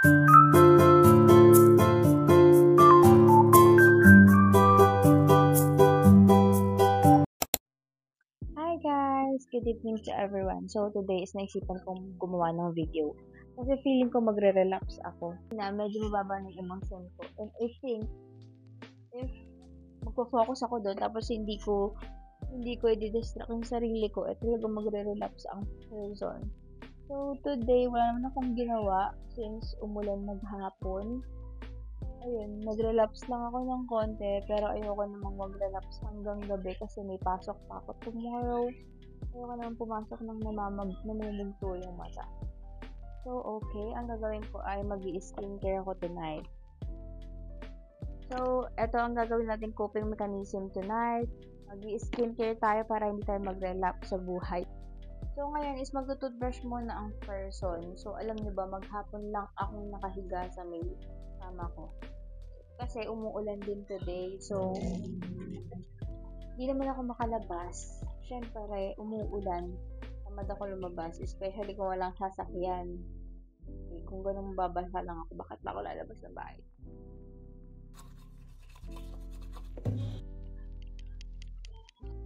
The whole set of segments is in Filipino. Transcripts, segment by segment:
Hi guys! Good evening to everyone. So today is naisipan kong gumawa ng video. Kasi feeling ko magre-relapse ako. Na medyo mababa ng emotion ko. And I think, if magpo-focus ako doon, tapos hindi ko i-distract yung sarili ko, at talagang magre-relapse ang person. So today, wala naman akong ginawa since umulan maghapon. Ayun, nag-relapse lang ako ng konti, pero ayoko namang mag-relapse hanggang gabi kasi may pasok pa ako tomorrow. Ayoko namang pumasok ng namumugto yung mata. So, okay, ang gagawin ko ay mag-i-skincare ako tonight. So, eto ang gagawin natin coping mechanism tonight. Mag-i-skincare tayo para hindi tayo mag-relapse sa buhay. So, ngayon is magtutoothbrush muna ang person. So, alam niyo ba, maghapon lang akong nakahiga sa may kama ko. Kasi umuulan din today. So, hindi naman ako makalabas. Siyempre, umuulan. Tamad ako lumabas. Especially kung walang sasakyan. Okay, kung ganun babasa lang ako, bakit ba ako lalabas ng bahay?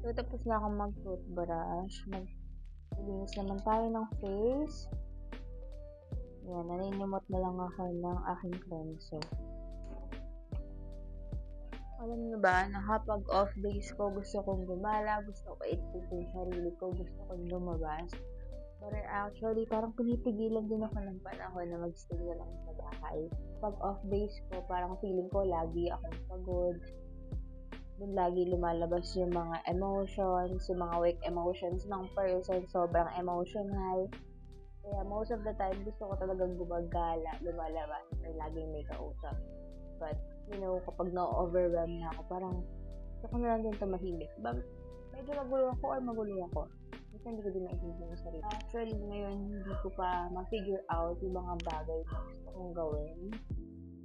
So, tapos na akong mag-toothbrush. Maglinis naman tayo ng face. Yan, naninimot na lang ako ng aking cleanser. Alam niyo ba, na kapag off days ko, gusto kong gumala, gusto ko i-treat yung sarili ko, gusto kong lumabas. But actually, parang pinipigilan din ako ng panahon na mag-stay na lang sa bahay. Pag off days ko, parang feeling ko lagi akong pagod. Doon lagi lumalabas yung mga emotions, yung mga weak emotions ng person, sobrang emotional. Kaya most of the time, gusto ko talagang gumagala, lumalabas, or laging may kausap. But, you know, kapag na-overwhelm na ako, parang gusto ko na lang din tumahimik. Medyo magulo ako. Kasi hindi ko din naisipin yung sarili. Actually, ngayon, hindi ko pa ma-figure out yung mga bagay na gusto kong gawin.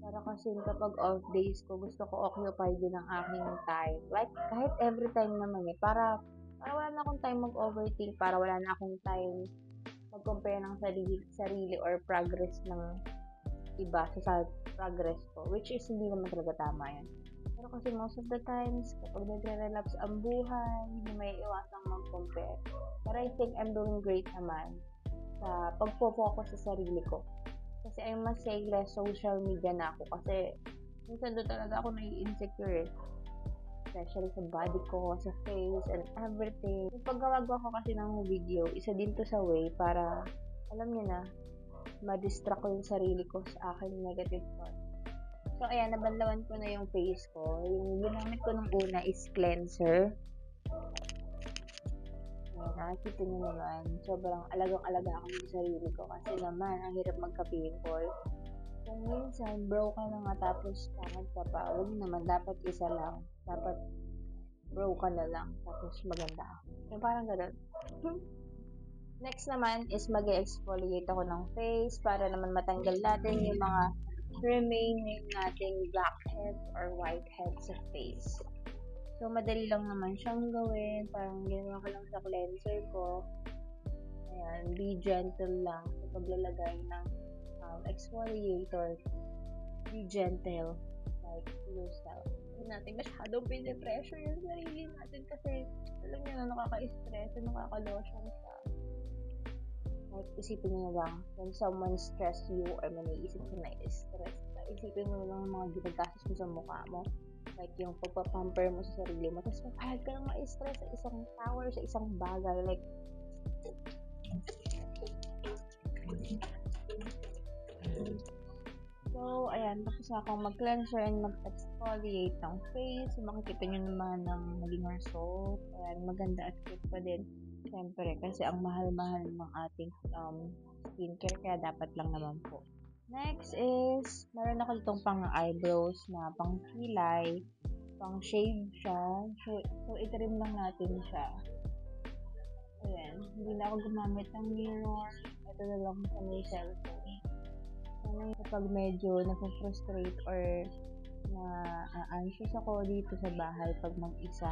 Para kasi kapag off days ko, gusto ko occupy din ang aking time. Like, kahit every time naman para wala na akong time mag-overthink, para wala na akong time mag-compare ng sarili or progress ng iba sa progress ko, which is hindi naman talaga tama yan. Pero kasi most of the times, kapag nagre-relapse ang buhay, hindi may iwasang mag-compare. But I think I'm doing great naman sa pagpo-focus sa sarili ko. Kasi I must say, less social media na ako kasi minsan doon talaga ako nai-insecure especially sa body ko, sa face, and everything. Yung paggawagawa ko kasi ng video, isa din to sa way para, alam niyo na, ma-distract ko yung sarili ko sa aking negative thoughts. So, ayan, nabanlawan ko na yung face ko. Yung ginamit ko nung una is cleanser. Ayan, nakikita nyo naman, sobrang alagang-alaga ako sa sarili ko kasi naman, ang hirap magka-pimple. Kung minsan, broken na nga tapos tangad ka pa, huwag naman, dapat isa lang. Dapat broken na lang, tapos maganda. Yung parang ganun. Next naman is mag-exfoliate ako ng face para naman matanggal natin yung mga remaining nating blackheads or whiteheads sa face. So, madali lang naman siyang gawin. Parang ginawa ko lang sa cleanser ko. Ayan, be gentle lang sa paglalagay ng exfoliator. Be gentle, like yourself. Hindi natin masyadong pinipressure yung sarili natin kasi alam niyo na nakaka-stress, nakaka-lotion siya. Like, isipin nyo lang, when someone stress you or may naisip ko na stress, isipin mo lang mga ginagastos mo sa mukha mo. Like, yung pagpapamper mo sa sarili mo. Tapos, magpahal ka lang ma-stress sa isang tao or sa isang bagay. Like, so, ayan, tapos na akong mag-cleanser and mag-exfoliate ng face. So, makikita nyo naman ng naging result. Ayan, maganda at cute pa din. Siyempre, kasi ang mahal-mahal ng ating skincare, kaya dapat lang naman po. Next is, meron ako itong pang eyebrows na pang kilay, pang shade siya. So, itrim lang natin siya. Ayan, hindi na ako gumamit ng mirror. Ito na lang sa may cellphone. Sana kapag medyo napofrustrate or na-anxious ako dito sa bahay pag mag-isa,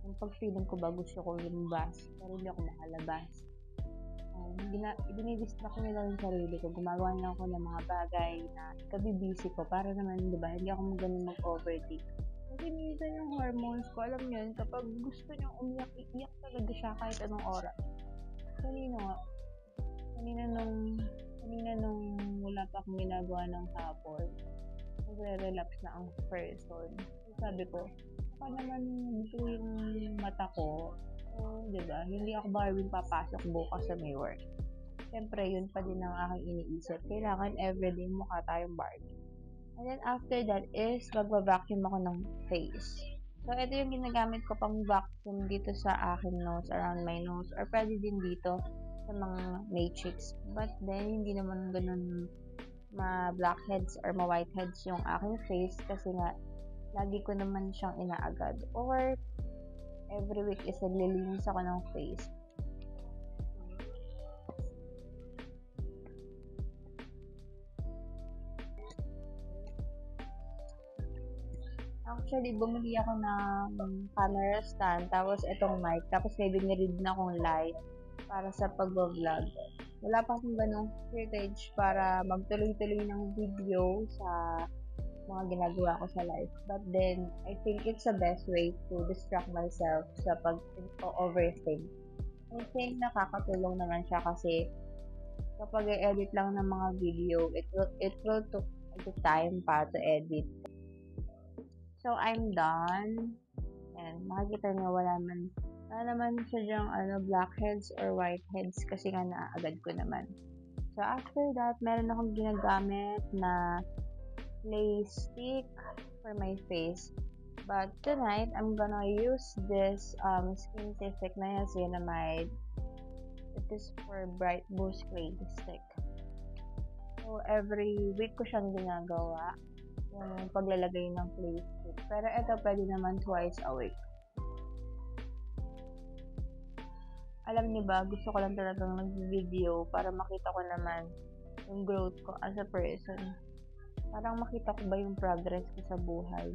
yung pag-feeling ko ba gusto ko lumabas, pero hindi ako makalabas. dinidistract ko nila yung sarili ko. Gumagawa na ako ng mga bagay na kabibisi ko para naman, di ba, hindi ako ganun mag-overthink. Kasi minsan yung hormones ko, alam nyo yun, kapag gusto nyo umiyak, iiyak talaga siya kahit anong oras. Kanina nung wala pa akong ginagawa ng hapon, nagre-relax na ang person. So, sabi ko, baka naman ito yung mata ko. So, diba, hindi ako barbing papasok bukas sa may work. Siyempre, yun pa din ang aking iniisip. Kailangan everyday mukha tayong Barbie. And then after that is, magva-vacuum ako ng face. So, ito yung ginagamit ko pang vacuum dito sa aking nose, around my nose, or pwede din dito sa mga matrix. But then, hindi naman ganun ma-blackheads or ma-whiteheads yung aking face kasi nga, lagi ko naman siyang inaagad. Or, every week is naglilinis ako ng face. Actually, bumili ako ng camera stand, tapos itong mic, tapos may binili din akong light para sa pag-vlog. Wala pa akong ganong footage para magtuloy-tuloy ng video sa mga ginagawa ko sa life. But then, I think it's the best way to distract myself sa pag-overthink. I think nakakatulong naman siya kasi kapag i-edit lang ng mga video, it will take time pa to edit. So, I'm done. And makikita niyo wala naman siya dyang blackheads or whiteheads kasi nga naaagad ko naman. So, after that, meron akong ginagamit na clay stick for my face. But tonight, I'm gonna use this Skintific Niacinamide. It is for Bright Boost Clay Stick. So, every week ko siyang ginagawa yung paglalagay ng clay stick. Pero ito pwede naman twice a week. Alam niyo ba, gusto ko lang talagang nag-video para makita ko naman yung growth ko as a person. Parang makita ko ba yung progress ko sa buhay.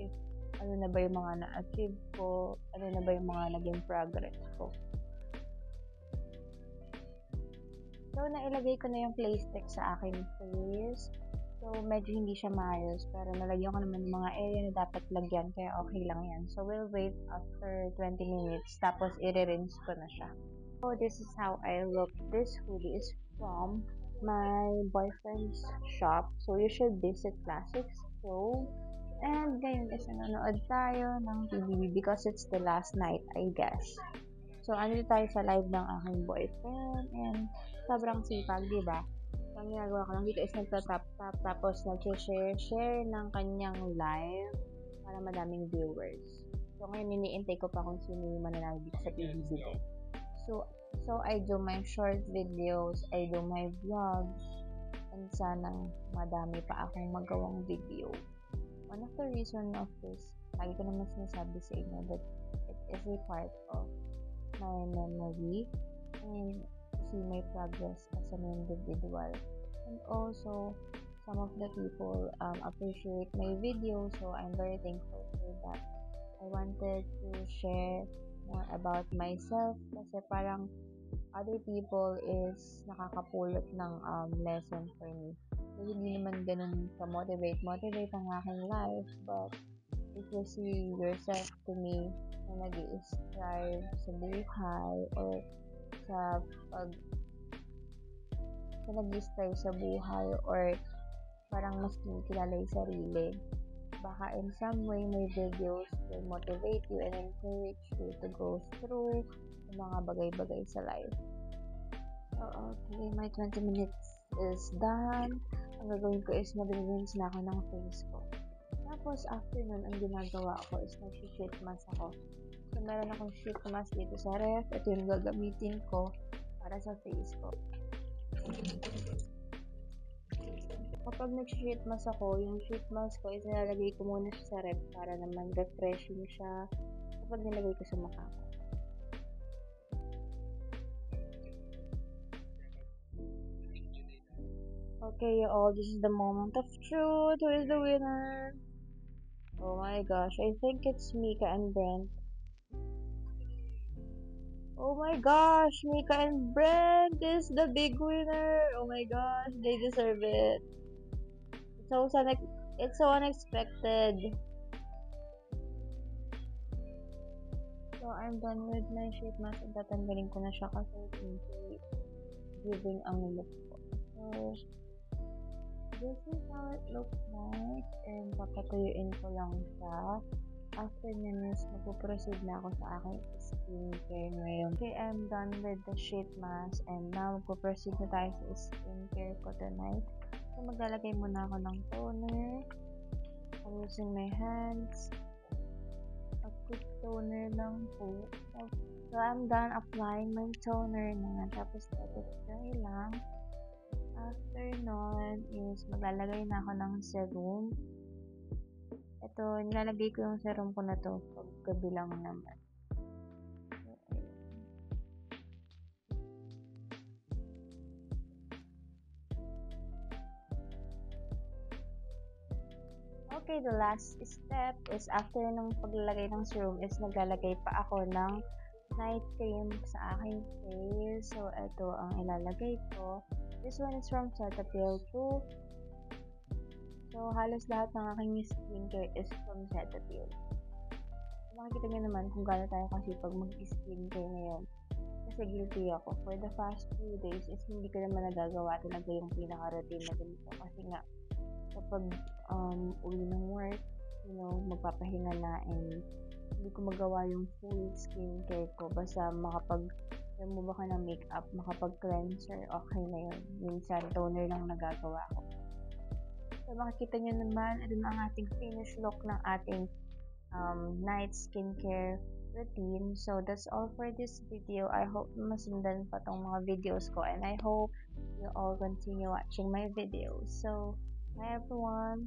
If ano na ba yung mga na-achieve ko, ano na ba yung mga naging progress ko. So, nailagay ko na yung clay stick sa aking face. So, medyo hindi siya maayos, pero nalagyan ko naman yung mga area na dapat lagyan, kaya okay lang yan. So, we'll wait after 20 minutes, tapos i-rinse ko na siya. So, this is how I look. This hoodie is from my boyfriend's shop. So, you should visit Classics. So, and ngayon is nanonood tayo ng TVB because it's the last night, I guess. So, andito tayo sa live ng aking boyfriend, and sobrang sipag, diba? Ang ginagawa ko lang dito is nagtatap-tap tapos nag-share ng kanyang live para madaming viewers. So, ngayon iniintay ko pa kung sino yung mananalo dito sa PBB. So, I do my short videos, I do my vlogs, and sanang madami pa akong magawang video. One of the reason of this, lagi ko naman sinasabi sa inyo that it is a part of my memory and see my progress as an individual. And also, some of the people appreciate my video, so I'm very thankful for that. I wanted to share more about myself kasi parang other people is nakakapulot ng lesson for me. So, hindi naman ganun ka-motivate ang aking life, but if you see yourself to me na nag-i-strive sa buhay or sa nag-i-strive sa buhay or parang mas kilala yung sarili, baka in some way my videos will motivate you and encourage you to go through yung mga bagay-bagay sa life. So, okay, my 20 minutes is done. Ang gagawin ko is mag-rinse na ako ng face ko. Tapos, after nun, ang ginagawa ko is nag-sheet mask ako. So, meron akong sheet mask dito sa ref. Ito yung gagamitin ko para sa face ko. Kapag nag-sheet mask ako, yung sheet mask ko is nilalagay ko muna siya sa ref para naman refreshing siya kapag nilagay ko sa mukha ko. Okay, all, this is the moment of truth. Who is the winner? Oh my gosh, I think it's Mika and Brent. Oh my gosh, Mika and Brent is the big winner. Oh my gosh, they deserve it. It's so unexpected. So I'm done with my sheet mask and tatanggalin ko na siya kasi hindi giving ang look ko. So this is how it looks like and papatuyuin ko lang siya. After nyan is magpuproceed na ako sa aking skincare ngayon. Okay, I'm done with the sheet mask and now magpuproceed na tayo sa skincare ko tonight. So maglalagay muna ako ng toner. I'm using my hands. A quick toner lang po. So I'm done applying my toner na. Tapos tapos dry lang. After nun is maglalagay na ako ng serum. Ito, nilalagay ko yung serum ko na to paggabi lang naman. Okay, the last step is after ng paglalagay ng serum is naglalagay pa ako ng night cream sa aking face. So, ito ang ilalagay ko. This one is from Cetaphil too. So, halos lahat ng aking skincare is from Cetaphil. Makikita nyo naman kung gaano tayo kasi pag mag-skincare ngayon. Kasi guilty ako. For the past few days is hindi ko naman nagagawa talaga yung pinaka-routine na ganito. Kasi nga, kapag uwi ng work, magpapahinga na and hindi ko magawa yung full skincare ko. Basta remove ka ng makeup, makapag-cleanser, okay na yun. Minsan, toner lang nagagawa ko. So, makikita nyo naman, ito na ang ating finished look ng ating night skincare routine. So, that's all for this video. I hope masundan pa tong mga videos ko and I hope you all continue watching my videos. So, bye everyone!